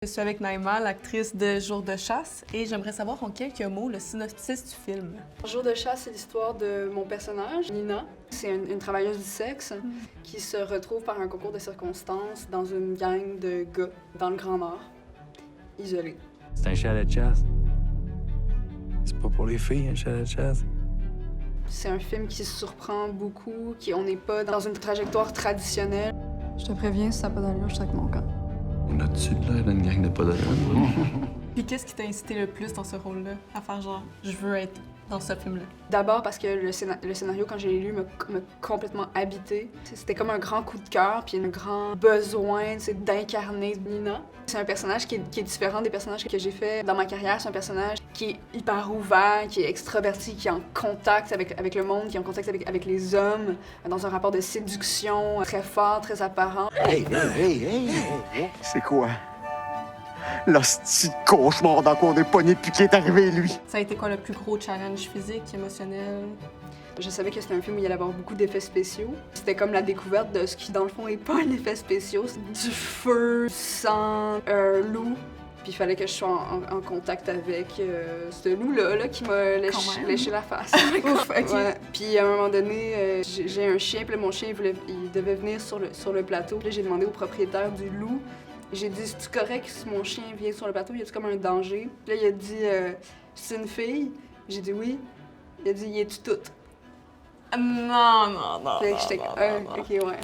Je suis avec Naïma, l'actrice de Jour de chasse, et j'aimerais savoir en quelques mots le synopsis du film. Jour de chasse, c'est l'histoire de mon personnage, Nina. C'est une travailleuse du sexe qui se retrouve par un concours de circonstances dans une gang de gars dans le Grand Nord, isolée. C'est un chalet de chasse. C'est pas pour les filles, un chalet de chasse. C'est un film qui surprend beaucoup, on n'est pas dans une trajectoire traditionnelle. Je te préviens, si ça n'a pas d'allure, je serai avec mon camp. On a-tu de l'air d'une gang de pas d'allure? Puis qu'est-ce qui t'a incité le plus dans ce rôle-là, à faire genre, je veux être dans ce film-là? D'abord parce que le scénario, quand je l'ai lu, m'a complètement habité. C'était comme un grand coup de cœur, puis un grand besoin d'incarner Nina. C'est un personnage qui est différent des personnages que j'ai fait dans ma carrière. C'est un personnage qui est hyper ouvert, qui est extraverti, qui est en contact avec le monde, qui est en contact avec les hommes, dans un rapport de séduction très fort, très apparent. Hey! C'est quoi? L'hostie de cauchemar dans quoi on est pogné depuis qu'il est arrivé, lui. Ça a été quoi le plus gros challenge physique, émotionnel? Je savais que c'était un film où il allait avoir beaucoup d'effets spéciaux. C'était comme la découverte de ce qui, dans le fond, n'est pas un effet spéciaux. C'est du feu, du sang, un loup. Puis il fallait que je sois en contact avec ce loup-là qui m'a léché la face. Ouf, ok. Ouais. Puis à un moment donné, j'ai un chien, puis là, mon chien, il devait venir sur le plateau. Puis là, j'ai demandé au propriétaire du loup. J'ai dit, c'est-tu correct si mon chien vient sur le plateau? Y a-tu comme un danger? Puis là, il a dit, c'est une fille? J'ai dit oui. Il a dit, y es-tu toute? Non. Puis là, j'étais comme, ok, ouais.